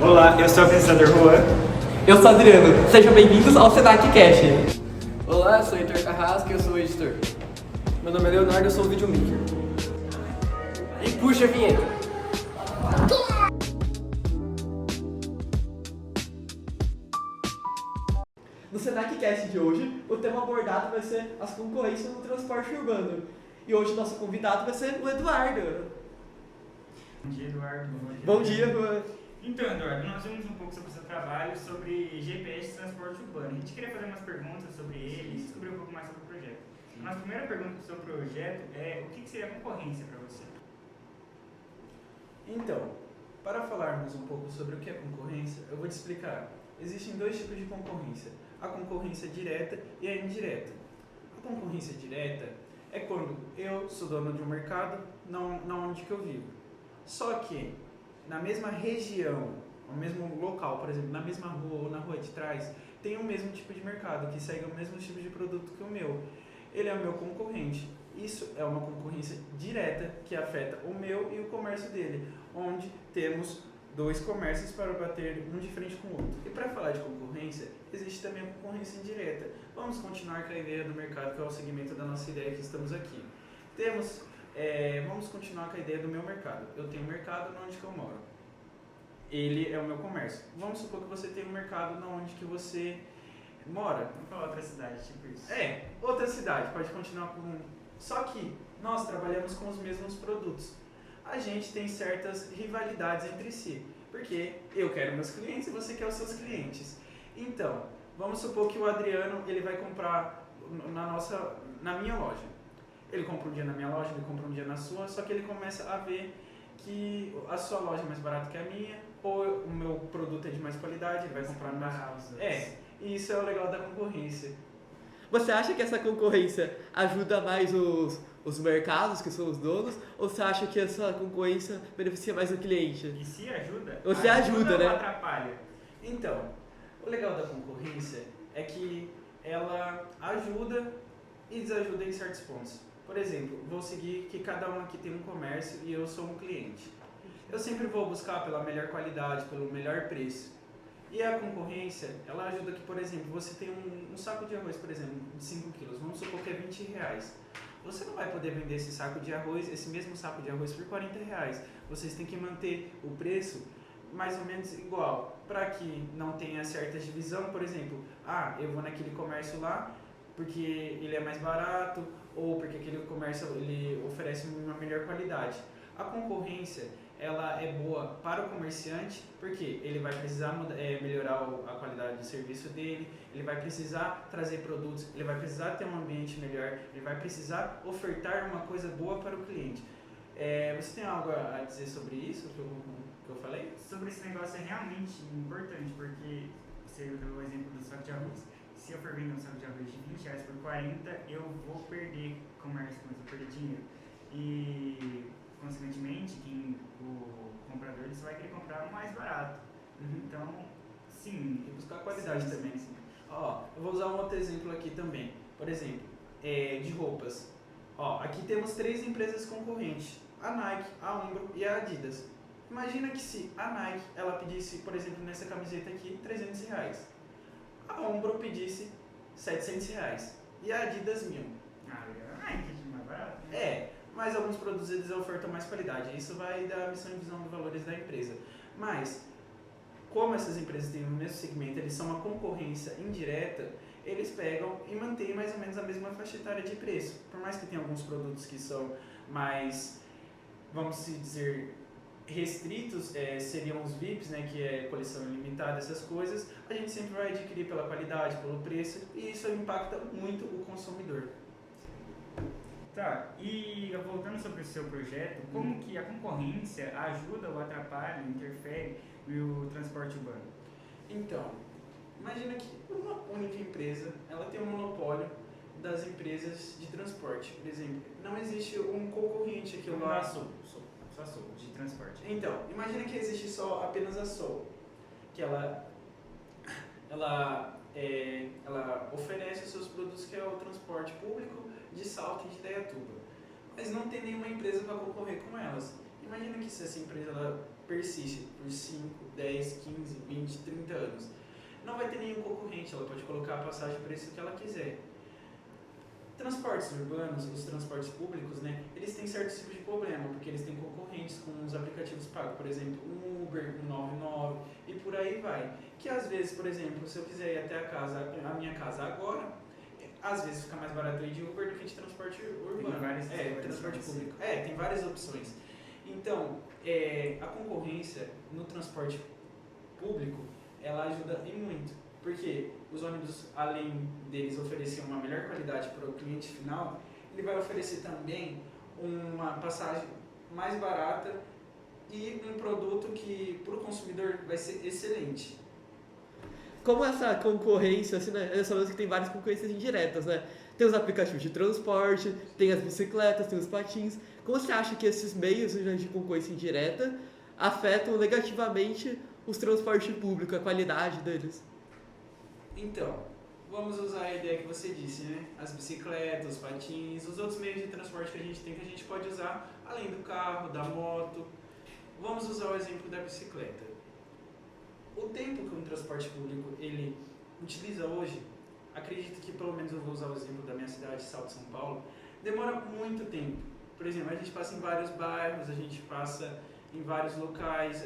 Olá, eu sou o apresentador Juan. Eu sou Adriano, sejam bem-vindos ao Senac Cash. Olá, eu sou o Heitor Carrasco e eu sou o editor. Meu nome é Leonardo, eu sou o videomaker. E puxa a vinheta! No Senac Cast de hoje, o tema abordado vai ser as concorrências no transporte urbano. E hoje nosso convidado vai ser o Eduardo. Bom dia, Eduardo. Bom dia, Juan. Então, Eduardo, nós vimos um pouco sobre o seu trabalho sobre GPS e transporte urbano. A gente queria fazer umas perguntas sobre ele e descobrir um pouco mais sobre o projeto. A nossa primeira pergunta sobre o seu projeto é o que seria a concorrência para você? Então, para falarmos um pouco sobre o que é concorrência, eu vou te explicar. Existem dois tipos de concorrência, a concorrência direta e a indireta. A concorrência direta é quando eu sou dono de um mercado na onde que eu vivo. Só que na mesma região, no mesmo local, por exemplo, na mesma rua ou na rua de trás, tem o mesmo tipo de mercado, que segue o mesmo tipo de produto que o meu. Ele é o meu concorrente. Isso é uma concorrência direta que afeta o meu e o comércio dele, onde temos dois comércios para bater um de frente com o outro. E para falar de concorrência, existe também a concorrência indireta. Vamos continuar com a ideia do mercado, que é o segmento da nossa ideia que estamos aqui. Vamos continuar com a ideia do meu mercado. Eu tenho um mercado onde que eu moro. Ele é o meu comércio. Vamos supor que você tem um mercado onde que você mora. Vamos falar outra cidade, tipo isso. Outra cidade, pode continuar com... Só que nós trabalhamos com os mesmos produtos. A gente tem certas rivalidades entre si. Porque eu quero meus clientes e você quer os seus clientes. Então, vamos supor que o Adriano ele vai comprar na minha loja. Ele compra um dia na minha loja, ele compra um dia na sua, só que ele começa a ver que a sua loja é mais barata que a minha, ou o meu produto é de mais qualidade, ele vai comprar no mais. E isso é o legal da concorrência. Você acha que essa concorrência ajuda mais os mercados, que são os donos, ou você acha que essa concorrência beneficia mais o cliente? E se ajuda? Você ajuda, né? Ou atrapalha? Então, o legal da concorrência é que ela ajuda e desajuda em certos pontos. Por exemplo, vou seguir que cada um aqui tem um comércio e eu sou um cliente. Eu sempre vou buscar pela melhor qualidade, pelo melhor preço. E a concorrência, ela ajuda que, por exemplo, você tem um saco de arroz, por exemplo, de 5 quilos, vamos supor que é R$20. Você não vai poder vender esse saco de arroz, esse mesmo saco de arroz por R$40. Vocês têm que manter o preço mais ou menos igual, para que não tenha certa divisão. Por exemplo, eu vou naquele comércio lá porque ele é mais barato, ou porque aquele comércio ele oferece uma melhor qualidade. A concorrência ela é boa para o comerciante, porque ele vai precisar melhorar a qualidade de serviço dele, ele vai precisar trazer produtos, ele vai precisar ter um ambiente melhor, ele vai precisar ofertar uma coisa boa para o cliente. Você tem algo a dizer sobre isso que eu falei? Sobre esse negócio é realmente importante, porque você deu o exemplo do saco de arroz. Se eu for vender um saco de arroz de R$20 por 40, eu vou perder comércio, mas eu vou perder dinheiro. E, consequentemente, o comprador ele só vai querer comprar o mais barato. Então, sim. E buscar qualidade sim, também. Sim. Eu vou usar um outro exemplo aqui também. Por exemplo, de roupas. Aqui temos 3 empresas concorrentes. A Nike, a Umbro e a Adidas. Imagina que se a Nike ela pedisse, por exemplo, nessa camiseta aqui, R$300. A Umbro pedisse R$700 e a Adidas 1.000. A Nike é mais barato. Né? Mas alguns produtos eles ofertam mais qualidade. Isso vai da missão e visão de valores da empresa. Mas, como essas empresas têm o mesmo segmento, eles são uma concorrência indireta, eles pegam e mantêm mais ou menos a mesma faixa etária de preço. Por mais que tenha alguns produtos que são mais, vamos dizer, restritos, seriam os VIPs, né, que é coleção ilimitada, essas coisas, a gente sempre vai adquirir pela qualidade, pelo preço, e isso impacta muito o consumidor. Tá, e voltando sobre o seu projeto, como que a concorrência ajuda ou atrapalha, interfere no transporte urbano? Então, imagina que uma única empresa, ela tem um monopólio das empresas de transporte. Por exemplo, não existe um concorrente aqui lá. Só Soul, de transporte. Então, imagina que existe apenas a Soul, que ela oferece os seus produtos, que é o transporte público de Salto e de Indaiatuba. Mas não tem nenhuma empresa para concorrer com elas. Imagina que se essa empresa persiste por 5, 10, 15, 20, 30 anos. Não vai ter nenhum concorrente, ela pode colocar a passagem o preço que ela quiser. Transportes urbanos, os transportes públicos, né, eles têm certo tipo de problema, porque eles têm concorrentes com os aplicativos pagos, por exemplo, um Uber, um 99 e por aí vai. Que às vezes, por exemplo, se eu quiser ir até a minha casa agora, às vezes fica mais barato ir de Uber do que de transporte urbano. Tem várias Transporte opções. público. Tem várias opções. Então, a concorrência no transporte público, ela ajuda em muito. Porque os ônibus, além deles oferecer uma melhor qualidade para o cliente final, ele vai oferecer também uma passagem mais barata e um produto que para o consumidor vai ser excelente. Como essa concorrência, assim, né? Nós falamos que tem várias concorrências indiretas, né? Tem os aplicativos de transporte, tem as bicicletas, tem os patins. Como você acha que esses meios de concorrência indireta afetam negativamente os transportes públicos, a qualidade deles? Então, vamos usar a ideia que você disse, né? As bicicletas, os patins, os outros meios de transporte que a gente tem, que a gente pode usar além do carro, da moto. Vamos usar o exemplo da bicicleta. O tempo que um transporte público ele utiliza hoje, acredito que pelo menos eu vou usar o exemplo da minha cidade, Salto São Paulo, demora muito tempo. Por exemplo, a gente passa em vários bairros, a gente passa em vários locais,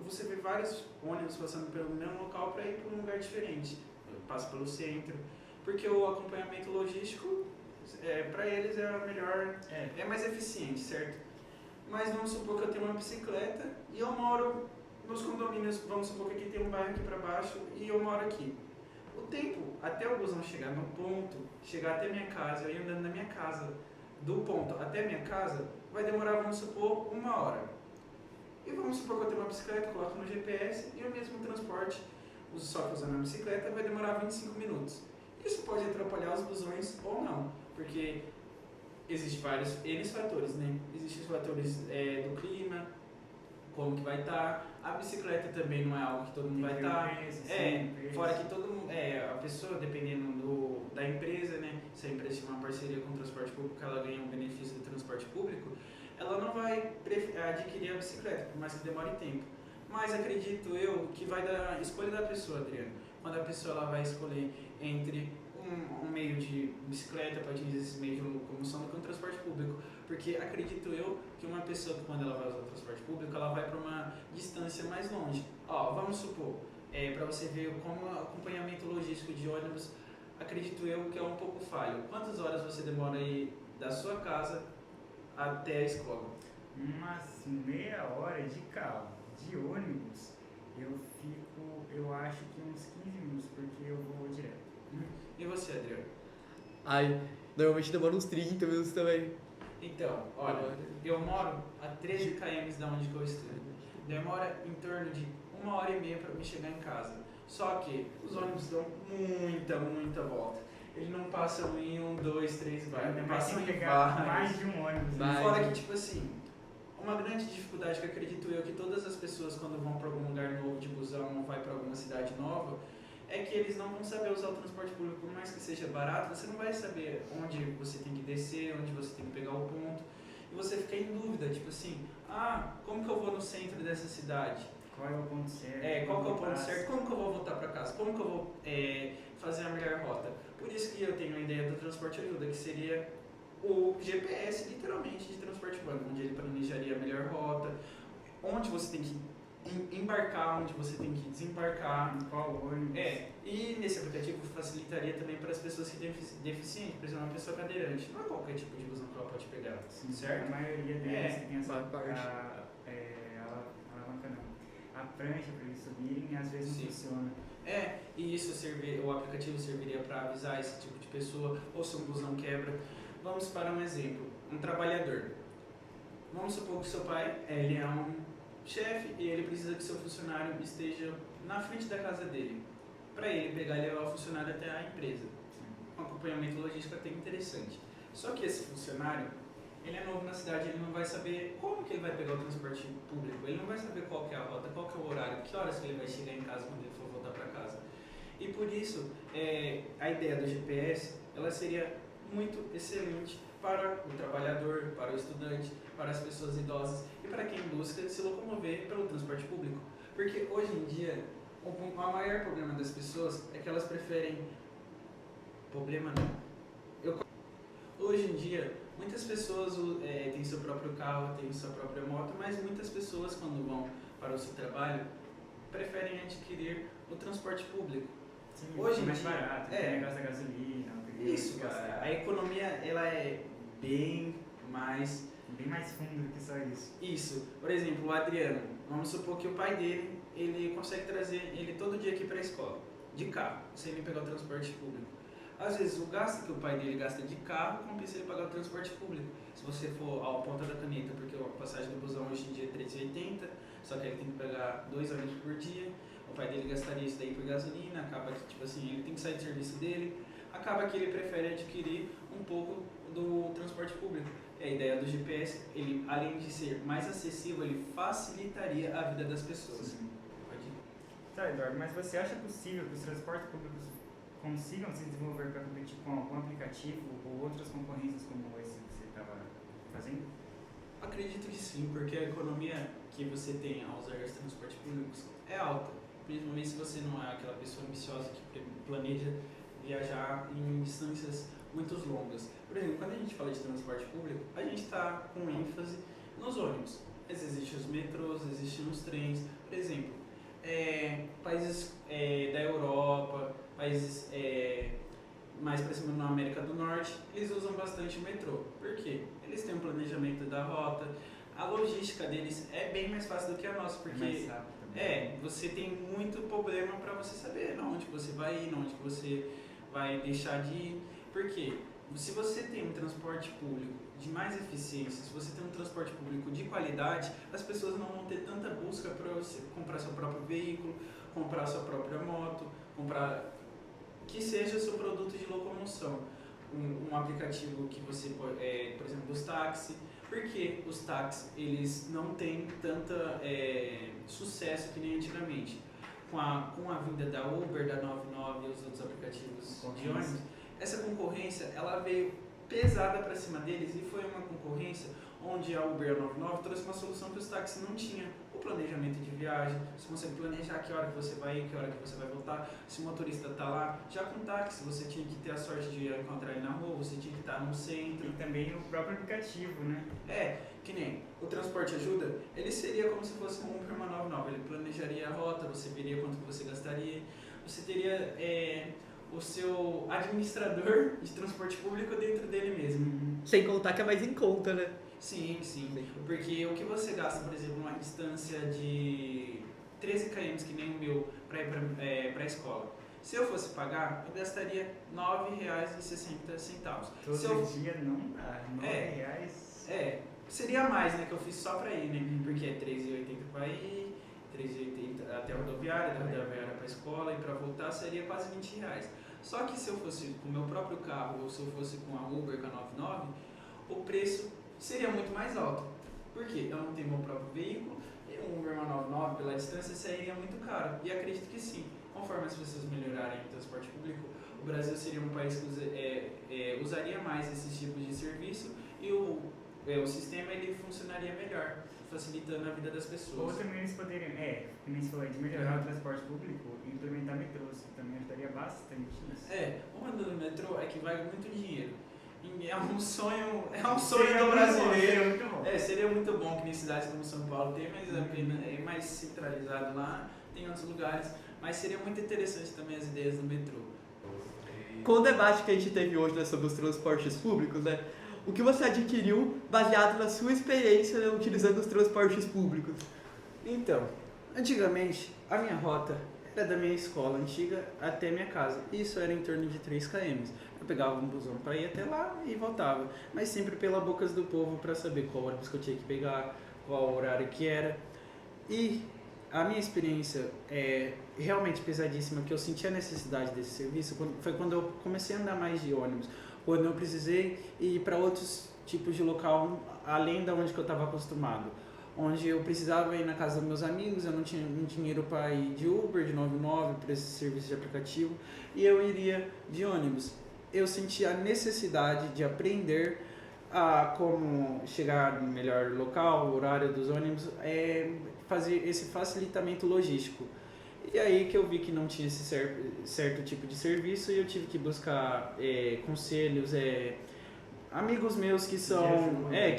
você vê vários ônibus passando pelo mesmo local para ir para um lugar diferente. Passa pelo centro, porque o acompanhamento logístico, para eles é a melhor, é mais eficiente, certo? Mas vamos supor que eu tenho uma bicicleta e eu moro nos condomínios, vamos supor que aqui tem um bairro aqui para baixo e eu moro aqui. O tempo até o busão chegar no ponto, chegar até minha casa, eu ir andando na minha casa, do ponto até minha casa, vai demorar, vamos supor, 1 hora. E vamos supor que eu tenho uma bicicleta, coloco no GPS e o mesmo transporte, só que usando a bicicleta, vai demorar 25 minutos. Isso pode atrapalhar os busões ou não, porque existem vários fatores, né? Existem os fatores do clima, como que vai estar. A bicicleta também não é algo que todo mundo vai estar. Fora que todo mundo, a pessoa, dependendo da empresa, né? Se a empresa tiver uma parceria com o transporte público, ela ganha um benefício do transporte público, ela não vai adquirir a bicicleta, por mais que demore tempo. Mas acredito eu que vai da escolha da pessoa, Adriano. Quando a pessoa ela vai escolher entre um meio de bicicleta, patins, esse meio de locomoção, do que um transporte público. Porque acredito eu que uma pessoa, quando ela vai usar o transporte público, ela vai para uma distância mais longe. Vamos supor, para você ver como o acompanhamento logístico de ônibus, acredito eu que é um pouco falho. Quantas horas você demora aí da sua casa até a escola? Umas meia hora de carro. De ônibus, eu acho que uns 15 minutos, porque eu vou direto. E você, Adriano? Normalmente demora uns 30 minutos também. Então, olha, eu moro a 13 km da onde que eu estudo. Demora em torno de 1h30 para me chegar em casa. Só que os ônibus dão muita volta. Eles não passam em 1, 2, 3 bairros, passam em pegar mais de um ônibus. Fora que, tipo assim, uma grande dificuldade que acredito eu que todas as pessoas quando vão para algum lugar novo de busão ou vai para alguma cidade nova, é que eles não vão saber usar o transporte público, por mais que seja barato, você não vai saber onde você tem que descer, onde você tem que pegar o ponto, e você fica em dúvida, tipo assim, como que eu vou no centro dessa cidade? Qual é o ponto certo? Qual que é o ponto certo? Como que eu vou voltar para casa? Como que eu vou fazer a melhor rota? Por isso que eu tenho a ideia do transporte ajuda, que seria o GPS, literalmente, de transporte urbano, onde ele planejaria a melhor rota, onde você tem que embarcar, onde você tem que desembarcar, em qual ônibus. E nesse aplicativo facilitaria também para as pessoas que têm deficiente, por exemplo, uma pessoa cadeirante. Não é qualquer tipo de busão que ela pode pegar, Sim, certo? A maioria deles tem essa parte. alavanca não. A prancha para eles subirem e às vezes não funciona. E isso o aplicativo serviria para avisar esse tipo de pessoa, ou se um busão quebra. Vamos para um exemplo, um trabalhador. Vamos supor que seu pai ele é um chefe e ele precisa que seu funcionário esteja na frente da casa dele, para ele pegar e levar o funcionário até a empresa. Um acompanhamento logístico até interessante. Só que esse funcionário, ele é novo na cidade, ele não vai saber como que ele vai pegar o transporte público, ele não vai saber qual que é a rota, qual que é o horário, que horas que ele vai chegar em casa quando ele for voltar para casa. E por isso, a ideia do GPS, ela seria muito excelente para o trabalhador, para o estudante, para as pessoas idosas e para quem busca se locomover pelo transporte público. Porque hoje em dia, o maior problema das pessoas é que elas preferem... Problema não. Hoje em dia, muitas pessoas têm seu próprio carro, têm sua própria moto, mas muitas pessoas, quando vão para o seu trabalho, preferem adquirir o transporte público. Sim, Hoje em mais dia, barato, tem negócio da gasolina. Isso, cara. A economia, ela é bem mais... Bem mais fundo do que só isso. Isso. Por exemplo, o Adriano, vamos supor que o pai dele, ele consegue trazer ele todo dia aqui para a escola, de carro, sem ele pegar o transporte público. Às vezes, o gasto que o pai dele gasta de carro compensa ele pagar o transporte público. Se você for ao ponta da caneta, porque a passagem do busão hoje em dia é R$3,80, só que ele tem que pegar 2 ônibus por dia, o pai dele gastaria isso daí por gasolina, acaba que, tipo assim, ele tem que sair do serviço dele, acaba que ele prefere adquirir um pouco do transporte público. A ideia do GPS, ele, além de ser mais acessível, ele facilitaria a vida das pessoas. Sim. Pode ir. Tá, Eduardo, mas você acha possível que os transportes públicos consigam se desenvolver para competir com algum aplicativo ou outras concorrências como esse que você estava fazendo? Acredito que sim, porque a economia que você tem ao usar os transportes públicos é alta. Principalmente se você não é aquela pessoa ambiciosa que planeja viajar em distâncias muito longas. Por exemplo, quando a gente fala de transporte público, a gente está com ênfase nos ônibus. Mas existem os metrôs, existem os trens. Por exemplo, países da Europa, países mais para cima na América do Norte, eles usam bastante o metrô. Por quê? Eles têm um planejamento da rota, a logística deles é bem mais fácil do que a nossa, porque Mais rápido também. você tem muito problema para você saber onde que você vai ir, onde que você vai deixar de ir. Por quê? Se você tem um transporte público de mais eficiência, se você tem um transporte público de qualidade, as pessoas não vão ter tanta busca para você comprar seu próprio veículo, comprar sua própria moto, comprar que seja o seu produto de locomoção. Um aplicativo que você pode, por exemplo, os táxis, porque os táxis eles não têm tanta sucesso que nem antigamente. Com a vinda da Uber, da 99 e os outros aplicativos de ônibus, essa concorrência ela veio pesada para cima deles e foi uma concorrência onde a Uber 99 trouxe uma solução que os táxis não tinham. O planejamento de viagem, você consegue planejar que hora que você vai ir, que hora que você vai voltar, se o motorista está lá. Já com táxi, você tinha que ter a sorte de encontrar ele na rua, você tinha que estar no centro. E também o próprio aplicativo, né? Que nem o transporte ajuda, ele seria como se fosse um Uber 99, ele planejaria a rota, você veria quanto que você gastaria, você teria o seu administrador de transporte público dentro dele mesmo. Sem contar que é mais em conta, né? Sim, porque o que você gasta, por exemplo, uma distância de 13 km, que nem o meu, para ir para a escola. Se eu fosse pagar, eu gastaria R$ 9,60. Todo dia não dá, R$9. Seria mais, né, que eu fiz só para ir, né? Porque é R$3,80 para ir, R$3,80 até a rodoviária, da rodoviária para a escola, e para voltar seria quase R$20. Só que se eu fosse com o meu próprio carro, ou se eu fosse com a Uber, com a 99, o preço seria muito mais alto. Por quê? Eu não tenho meu próprio veículo, e um Uber 99 pela distância seria muito caro. E acredito que sim, conforme as pessoas melhorarem o transporte público, o Brasil seria um país que usaria mais esses tipos de serviço e o sistema ele funcionaria melhor, facilitando a vida das pessoas. Ou também eles poderiam, como você falou, de melhorar o transporte público e implementar metrôs, que também ajudaria bastante nisso. O mundo do metrô é que vai muito dinheiro. É um sonho Seria do brasileiro. Muito bom. Seria muito bom que em cidades como São Paulo tem, mas apenas é mais centralizado lá, tem outros lugares. Mas seria muito interessante também as ideias do metrô. Com o debate que a gente teve hoje, né, sobre os transportes públicos, né, o que você adquiriu baseado na sua experiência, né, utilizando os transportes públicos? Então, antigamente, a minha rota era da minha escola antiga até minha casa. Isso era em torno de 3 km. Eu pegava um busão para ir até lá e voltava. Mas sempre pela bocas do povo para saber qual ônibus que eu tinha que pegar, qual horário que era. E a minha experiência é realmente pesadíssima, que eu senti a necessidade desse serviço, foi quando eu comecei a andar mais de ônibus. Quando eu precisei ir para outros tipos de local, além da onde que eu estava acostumado. Onde eu precisava ir na casa dos meus amigos, eu não tinha dinheiro para ir de Uber, de 99, para esse serviço de aplicativo, e eu iria de ônibus. Eu senti a necessidade de aprender como chegar no melhor local, o horário dos ônibus, fazer esse facilitamento logístico. E aí que eu vi que não tinha esse certo tipo de serviço e eu tive que buscar conselhos, amigos meus que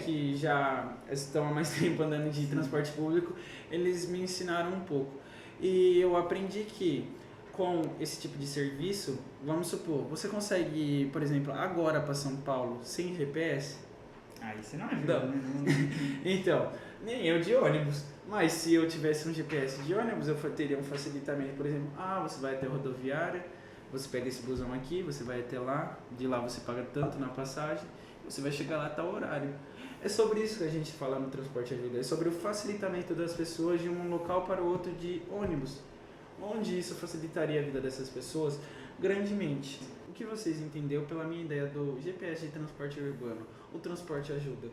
que já estão há mais tempo andando de transporte público, eles me ensinaram um pouco. E eu aprendi que com esse tipo de serviço, vamos supor, você consegue ir, por exemplo, agora para São Paulo sem GPS? Aí você não ajuda, né? Então, nem eu de ônibus. Mas se eu tivesse um GPS de ônibus, eu teria um facilitamento, por exemplo, você vai até a rodoviária, você pega esse busão aqui, você vai até lá, de lá você paga tanto na passagem, você vai chegar lá a tal horário. É sobre isso que a gente fala no Transporte Ajuda, é sobre o facilitamento das pessoas de um local para o outro de ônibus, onde isso facilitaria a vida dessas pessoas grandemente. O que vocês entenderam pela minha ideia do GPS de transporte urbano? O Transporte Ajuda.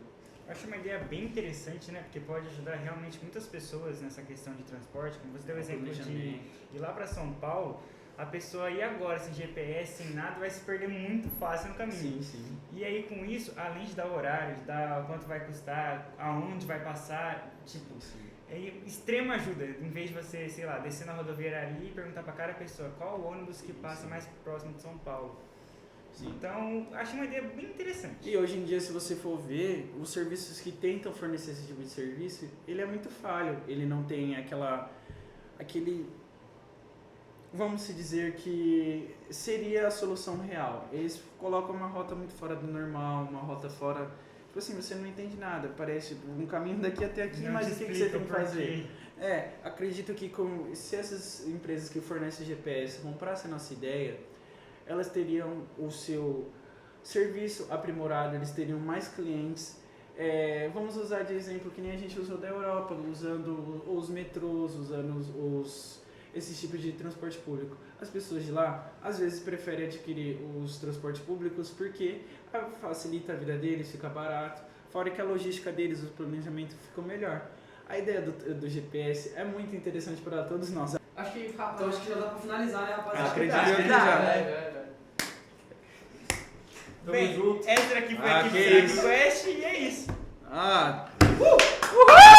Eu acho uma ideia bem interessante, né? Porque pode ajudar realmente muitas pessoas nessa questão de transporte. Como você deu o exemplo de ir lá para São Paulo, a pessoa ir agora sem GPS, sem nada, vai se perder muito fácil no caminho. Sim, sim. E aí com isso, além de dar horário, de dar quanto vai custar, aonde vai passar, tipo, é extrema ajuda. Em vez de você, sei lá, descer na rodoviária ali e perguntar para cada pessoa qual o ônibus que passa mais próximo de São Paulo. Sim. Então, acho uma ideia bem interessante. E hoje em dia, se você for ver, os serviços que tentam fornecer esse tipo de serviço, ele é muito falho. Ele não tem aquele... Vamos se dizer que seria a solução real. Eles colocam uma rota muito fora do normal, uma rota fora... Tipo assim, você não entende nada. Parece um caminho daqui até aqui, não, mas o que você tem que fazer? Acredito que se essas empresas que fornecem GPS comprassem a nossa ideia, elas teriam o seu serviço aprimorado, eles teriam mais clientes. Vamos usar de exemplo que nem a gente usou da Europa, usando os metrôs, usando esse tipo de transporte público. As pessoas de lá, às vezes, preferem adquirir os transportes públicos porque facilita a vida deles, fica barato. Fora que a logística deles, o planejamento ficou melhor. A ideia do GPS é muito interessante para todos nós. Acho que já dá pra finalizar, né, rapaziada? Acredito que já. Bem, essa aqui foi aqui do Quest e é isso. Uhul!